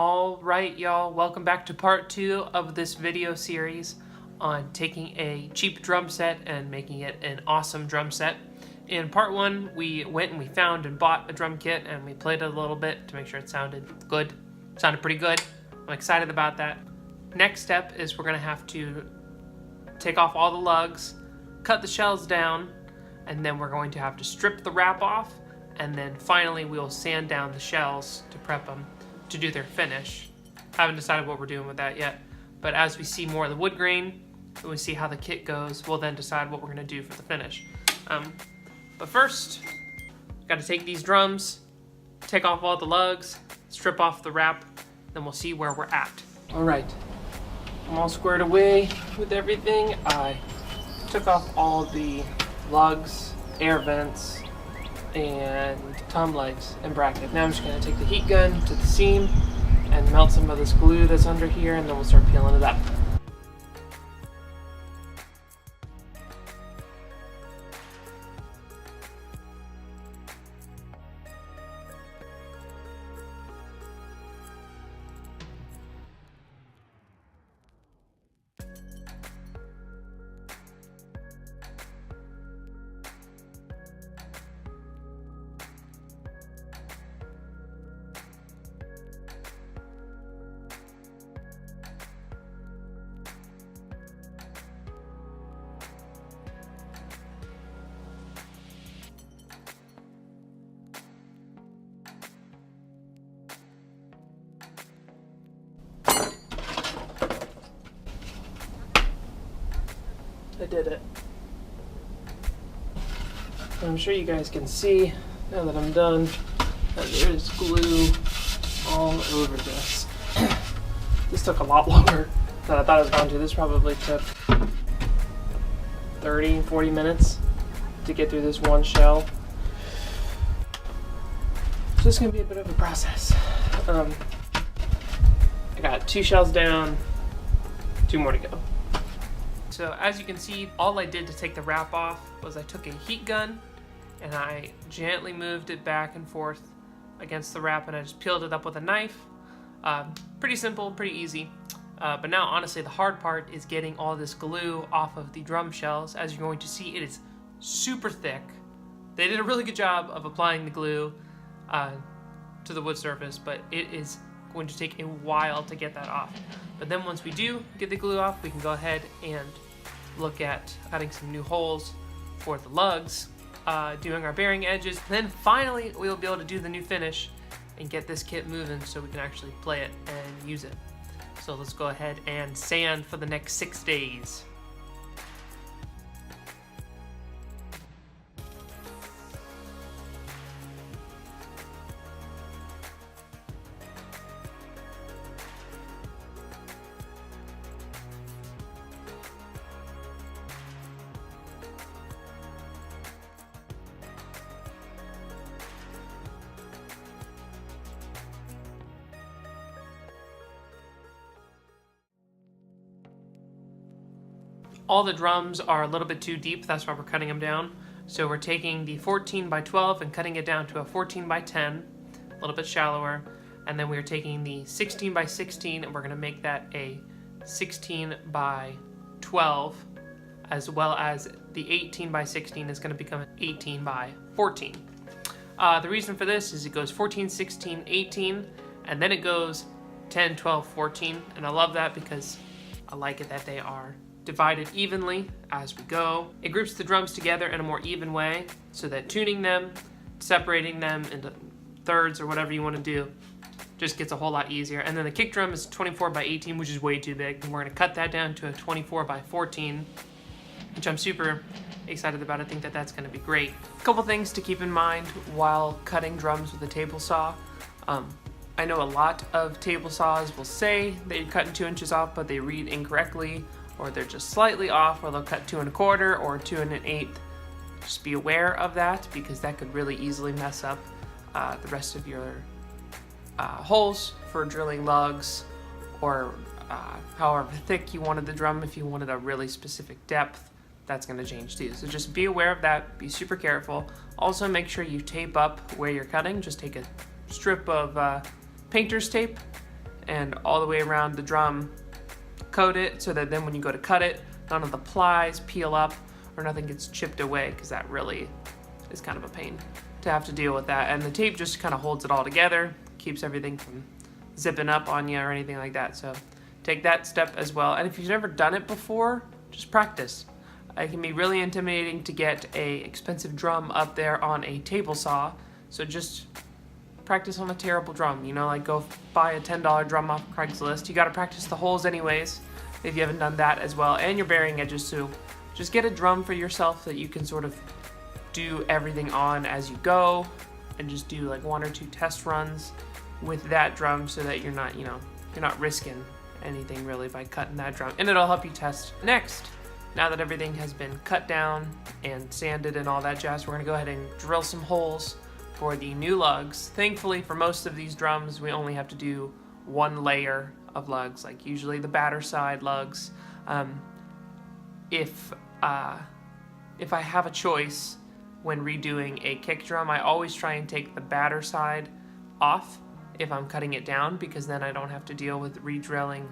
All right, y'all, welcome back to part 2 of this video series on taking a cheap drum set and making it an awesome drum set. In part 1, we went and we found and bought a drum kit and we played it a little bit to make sure it sounded good. It sounded pretty good. I'm excited about that. Next step is we're gonna have to take off all the lugs, cut the shells down, and then we're going to have to strip the wrap off, and then finally we'll sand down the shells to prep them to do their finish. Haven't decided what we're doing with that yet, but as we see more of the wood grain and we see how the kit goes, we'll then decide what we're going to do for the finish. But first, got to take these drums, take off all the lugs, strip off the wrap, then we'll see where we're at. All right, I'm all squared away with everything. I took off all the lugs, air vents, and tom legs and bracket. Now I'm just going to take the heat gun to the seam and melt some of this glue that's under here, and then we'll start peeling it up. I did it. I'm sure you guys can see now that I'm done that there's glue all over this. This took a lot longer than I thought it was going to. This probably took 30-40 minutes to get through this one shell. So this is going to be a bit of a process. I got 2 shells down, 2 more to go. So as you can see, all I did to take the wrap off was I took a heat gun and I gently moved it back and forth against the wrap, and I just peeled it up with a knife. Pretty simple, pretty easy. But now honestly the hard part is getting all this glue off of the drum shells. As you're going to see, it is super thick. They did a really good job of applying the glue to the wood surface, but it is going to take a while to get that off. But then once we do get the glue off, we can go ahead and look at cutting some new holes for the lugs, doing our bearing edges. Then finally we'll be able to do the new finish and get this kit moving so we can actually play it and use it. So let's go ahead and sand for the next 6 days. All the drums are a little bit too deep, that's why we're cutting them down. So we're taking the 14 by 12 and cutting it down to a 14 by 10, a little bit shallower. And then we're taking the 16 by 16 and we're gonna make that a 16 by 12, as well as the 18 by 16 is gonna become an 18 by 14. The reason for this is it goes 14, 16, 18, and then it goes 10, 12, 14. And I love that because I like it that they are divided evenly as we go. It groups the drums together in a more even way so that tuning them, separating them into thirds or whatever you want to do just gets a whole lot easier. And then the kick drum is 24 by 18, which is way too big. And we're going to cut that down to a 24 by 14, which I'm super excited about. I think that that's going to be great. A couple things to keep in mind while cutting drums with a table saw. I know a lot of table saws will say that you're cutting 2 inches off, but they read incorrectly, or they're just slightly off, or they'll cut 2 1/4 or 2 1/8. Just be aware of that because that could really easily mess up the rest of your holes for drilling lugs, or however thick you wanted the drum. If you wanted a really specific depth, that's going to change too. So just be aware of that, be super careful. Also make sure you tape up where you're cutting. Just take a strip of painter's tape and all the way around the drum. Coat it so that then when you go to cut it, none of the plies peel up or nothing gets chipped away, because that really is kind of a pain to have to deal with that. And the tape just kind of holds it all together, keeps everything from zipping up on you or anything like that. So take that step as well. And if you've never done it before, just practice. It can be really intimidating to get a expensive drum up there on a table saw. So just practice on a terrible drum, you know, like go buy a $10 drum off Craigslist. You got to practice the holes anyways if you haven't done that as well, and your bearing edges too. Just get a drum for yourself that you can sort of do everything on as you go, and just do like 1 or 2 test runs with that drum so that you're not, you know, you're not risking anything really by cutting that drum, and it'll help you test. Next, now that everything has been cut down and sanded and all that jazz, we're gonna go ahead and drill some holes for the new lugs. Thankfully, for most of these drums, we only have to do 1 layer of lugs, like usually the batter side lugs. If I have a choice when redoing a kick drum, I always try and take the batter side off if I'm cutting it down, because then I don't have to deal with re-drilling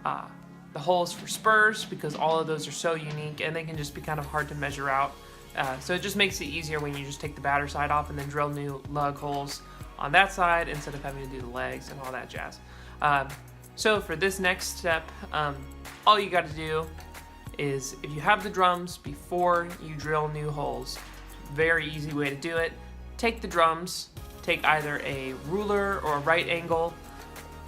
the holes for spurs, because all of those are so unique and they can just be kind of hard to measure out. So it just makes it easier when you just take the batter side off and then drill new lug holes on that side instead of having to do the legs and all that jazz. So for this next step, all you got to do is, if you have the drums before you drill new holes, very easy way to do it. Take the drums, take either a ruler or a right angle,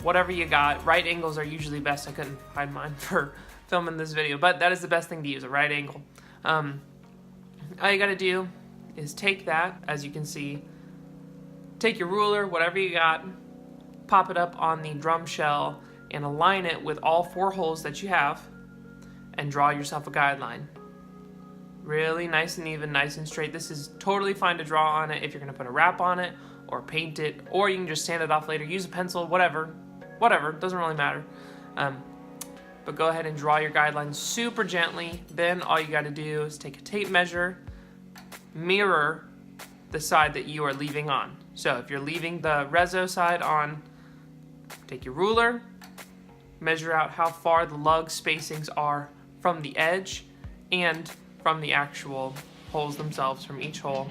whatever you got. Right angles are usually best. I couldn't find mine for filming this video, but that is the best thing to use, a right angle. All you gotta do is take that, as you can see, take your ruler, whatever you got, pop it up on the drum shell and align it with all 4 holes that you have, and draw yourself a guideline. Really nice and even, nice and straight. This is totally fine to draw on it if you're gonna put a wrap on it or paint it, or you can just sand it off later, use a pencil, whatever, doesn't really matter. But go ahead and draw your guidelines super gently. Then all you gotta do is take a tape measure, mirror the side that you are leaving on. So if you're leaving the reso side on, take your ruler, measure out how far the lug spacings are from the edge and from the actual holes themselves, from each hole.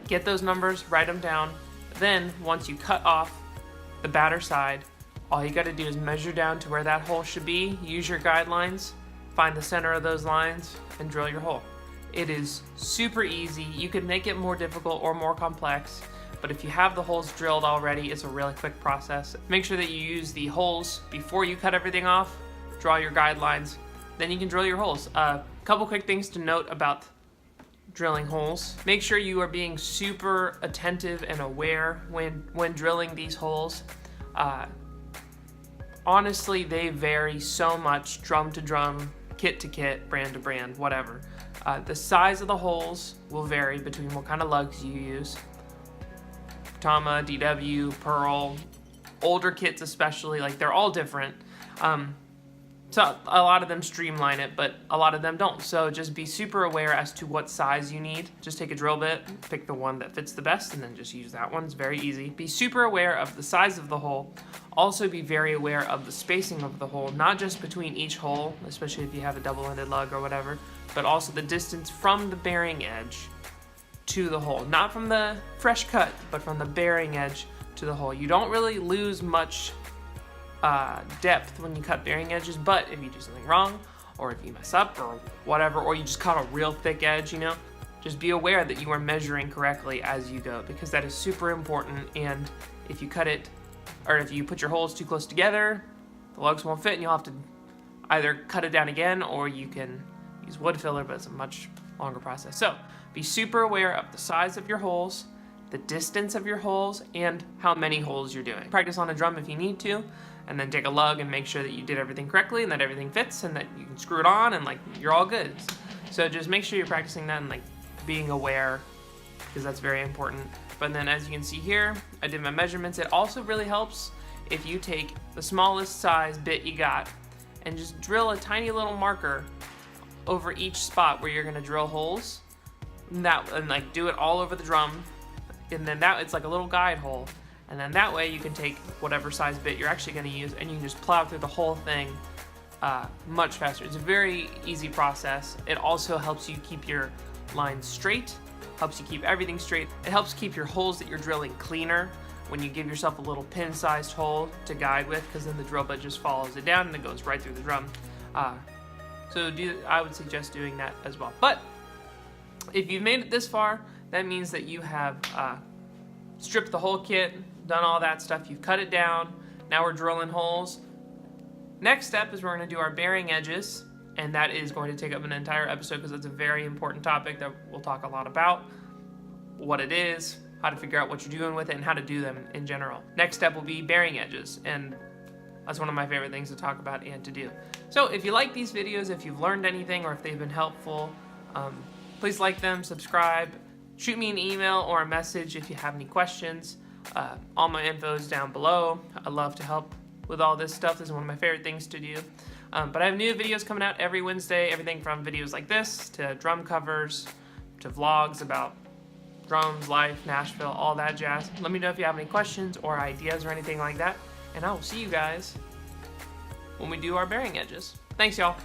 Get those numbers, write them down. Then once you cut off the batter side, all you gotta do is measure down to where that hole should be, use your guidelines, find the center of those lines, and drill your hole. It is super easy. You can make it more difficult or more complex, but if you have the holes drilled already, it's a really quick process. Make sure that you use the holes before you cut everything off, draw your guidelines, then you can drill your holes. Couple quick things to note about drilling holes. Make sure you are being super attentive and aware when drilling these holes. Honestly, they vary so much, drum to drum, kit to kit, brand to brand, whatever. The size of the holes will vary between what kind of lugs you use. Tama, DW, Pearl, older kits especially, like they're all different. So a lot of them streamline it, but a lot of them don't. So just be super aware as to what size you need. Just take a drill bit, pick the one that fits the best, and then just use that one. It's very easy. Be super aware of the size of the hole. Also be very aware of the spacing of the hole, not just between each hole, especially if you have a double-ended lug or whatever, but also the distance from the bearing edge to the hole. Not from the fresh cut, but from the bearing edge to the hole. You don't really lose much depth when you cut bearing edges, but if you do something wrong, or if you mess up or whatever, or you just cut a real thick edge, you know, just be aware that you are measuring correctly as you go, because that is super important. And if you cut it, or if you put your holes too close together, the lugs won't fit and you'll have to either cut it down again, or you can use wood filler, but it's a much longer process. So be super aware of the size of your holes, the distance of your holes, and how many holes you're doing. Practice on a drum if you need to, and then take a lug and make sure that you did everything correctly and that everything fits and that you can screw it on and like you're all good. So just make sure you're practicing that and like being aware, because that's very important. But then as you can see here, I did my measurements. It also really helps if you take the smallest size bit you got and just drill a tiny little marker over each spot where you're gonna drill holes, and like do it all over the drum. And then that, it's like a little guide hole. And then that way you can take whatever size bit you're actually going to use and you can just plow through the whole thing much faster. It's a very easy process. It also helps you keep your lines straight, helps you keep everything straight. It helps keep your holes that you're drilling cleaner when you give yourself a little pin-sized hole to guide with, because then the drill bit just follows it down and it goes right through the drum. So I would suggest doing that as well. But if you've made it this far, that means that you have stripped the whole kit, done all that stuff, you've cut it down, now we're drilling holes. Next step is we're going to do our bearing edges, and that is going to take up an entire episode because it's a very important topic that we'll talk a lot about. What it is, how to figure out what you're doing with it, and how to do them in general. Next step will be bearing edges, and that's one of my favorite things to talk about and to do. So if you like these videos, if you've learned anything, or if they've been helpful, please like them, subscribe, shoot me an email or a message if you have any questions. All my info is down below. I love to help with all this stuff. This is one of my favorite things to do. But I have new videos coming out every Wednesday, everything from videos like this to drum covers to vlogs about drums, life, Nashville, all that jazz. Let me know if you have any questions or ideas or anything like that, and I will see you guys when we do our bearing edges. Thanks, y'all.